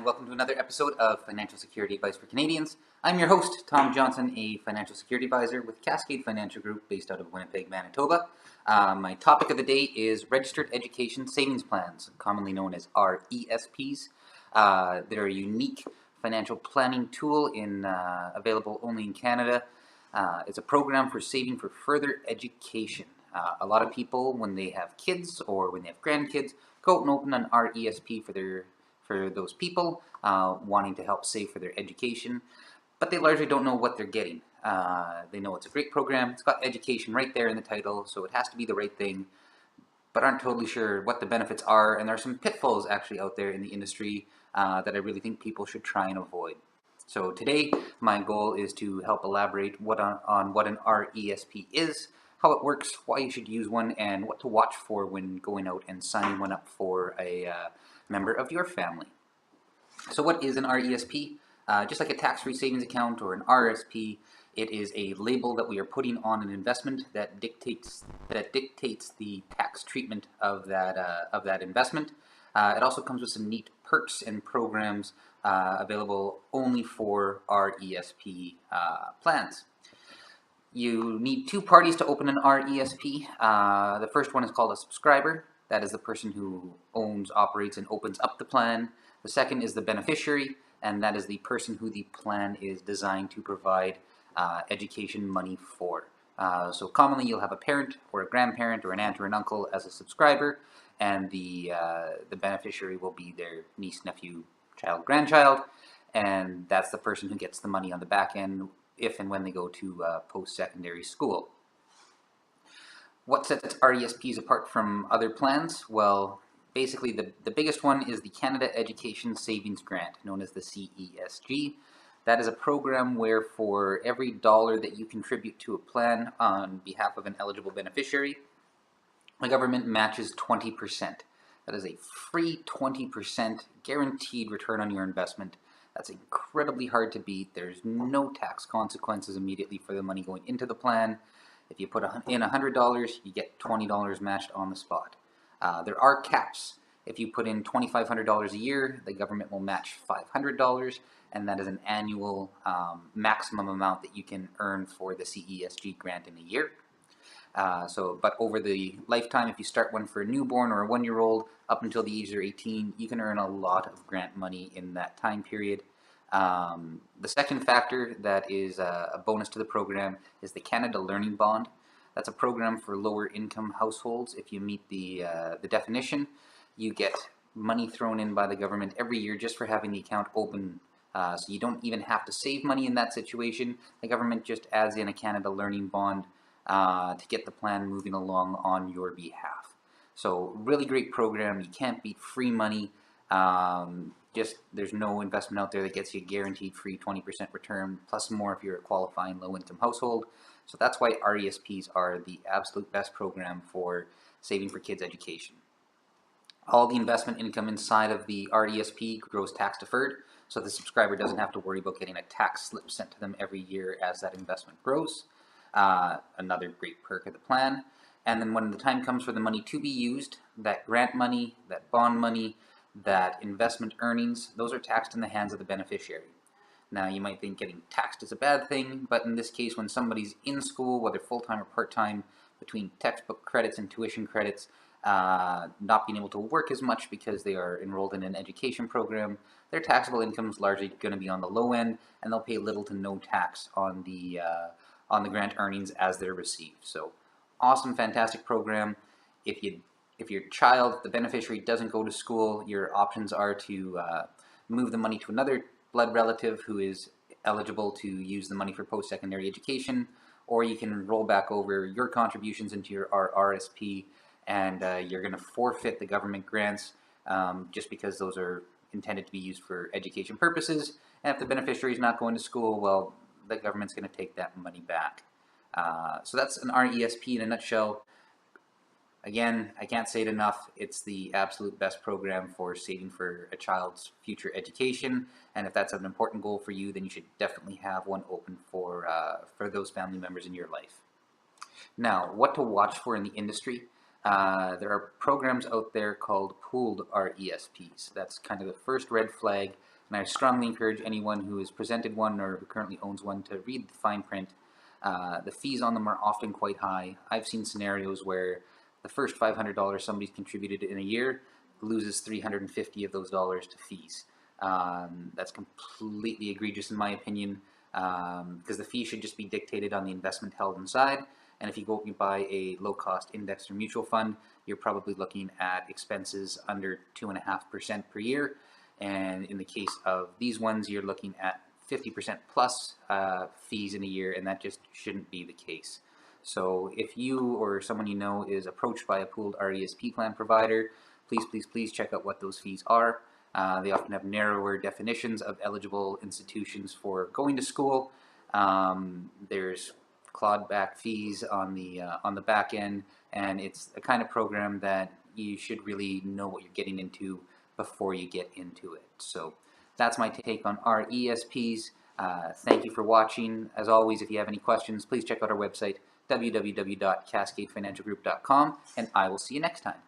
Welcome to another episode of Financial Security Advice for Canadians. I'm your host, Tom Johnson, a financial security advisor with Cascade Financial Group based out of Winnipeg, Manitoba. My topic of the day is Registered Education Savings Plans, commonly known as RESPs. They're a unique financial planning tool available only in Canada. It's a program for saving for further education. A lot of people, when they have kids or when they have grandkids, go out and open an RESP for those people wanting to help save for their education, but they largely don't know what they're getting. They know it's a great program, it's got education right there in the title, so it has to be the right thing, but aren't totally sure what the benefits are, and there are some pitfalls actually out there in the industry that I really think people should try and avoid. So today, my goal is to help elaborate on what an RESP is, how it works, why you should use one, and what to watch for when going out and signing one up for a member of your family. So what is an RESP? Just like a tax-free savings account or an RSP, it is a label that we are putting on an investment that dictates the tax treatment of that investment. It also comes with some neat perks and programs available only for RESP plans. You need two parties to open an RESP. The first one is called a subscriber. That is the person who owns, operates, and opens up the plan. The second is the beneficiary, and that is the person who the plan is designed to provide education money for. So commonly you'll have a parent or a grandparent or an aunt or an uncle as a subscriber, and the beneficiary will be their niece, nephew, child, grandchild, and that's the person who gets the money on the back end if and when they go to post-secondary school. What sets RESPs apart from other plans? Well, basically the biggest one is the Canada Education Savings Grant, known as the CESG. That is a program where for every dollar that you contribute to a plan on behalf of an eligible beneficiary, the government matches 20%. That is a free 20% guaranteed return on your investment. That's incredibly hard to beat. There's no tax consequences immediately for the money going into the plan. If you put in $100, you get $20 matched on the spot. There are caps. If you put in $2,500 a year, the government will match $500, and that is an annual maximum amount that you can earn for the CESG grant in a year. But over the lifetime, if you start one for a newborn or a 1-year-old up until the age of 18, you can earn a lot of grant money in that time period. The second factor that is a bonus to the program is the Canada Learning Bond. That's a program for lower income households. If you meet the definition, you get money thrown in by the government every year just for having the account open. So you don't even have to save money in that situation. The government just adds in a Canada Learning Bond to get the plan moving along on your behalf. So really great program. You can't beat free money. There's no investment out there that gets you a guaranteed free 20% return, plus more if you're a qualifying low-income household. So that's why RESPs are the absolute best program for saving for kids' education. All the investment income inside of the RESP grows tax deferred, so the subscriber doesn't have to worry about getting a tax slip sent to them every year as that investment grows. Another great perk of the plan. And then when the time comes for the money to be used, that grant money, that bond money, that investment earnings, those are taxed in the hands of the beneficiary. Now you might think getting taxed is a bad thing, but in this case when somebody's in school, whether full-time or part-time, between textbook credits and tuition credits, not being able to work as much because they are enrolled in an education program, their taxable income is largely going to be on the low end, and they'll pay little to no tax on the grant earnings as they're received. So awesome, fantastic program. If your child, the beneficiary, doesn't go to school, your options are to move the money to another blood relative who is eligible to use the money for post-secondary education, or you can roll back over your contributions into your RSP, and you're going to forfeit the government grants just because those are intended to be used for education purposes. And if the beneficiary is not going to school, well, the government's going to take that money back. So that's an RESP in a nutshell. Again, I can't say it enough. It's the absolute best program for saving for a child's future education. And if that's an important goal for you, then you should definitely have one open for those family members in your life. Now, what to watch for in the industry. There are programs out there called pooled RESPs. That's kind of the first red flag, and I strongly encourage anyone who has presented one or who currently owns one to read the fine print. The fees on them are often quite high. I've seen scenarios where the first $500 somebody's contributed in a year loses 350 of those dollars to fees. That's completely egregious in my opinion, because the fee should just be dictated on the investment held inside. And if you go and buy a low-cost indexed or mutual fund, you're probably looking at expenses under 2.5% per year. And in the case of these ones, you're looking at 50% plus fees in a year, and that just shouldn't be the case. So if you or someone you know is approached by a pooled RESP plan provider, please check out what those fees are. They often have narrower definitions of eligible institutions for going to school. There's clawed back fees on the back end, and it's a kind of program that you should really know what you're getting into before you get into it. So that's my take on RESPs. Thank you for watching. As always, if you have any questions, please check out our website, www.cascadefinancialgroup.com, and I will see you next time.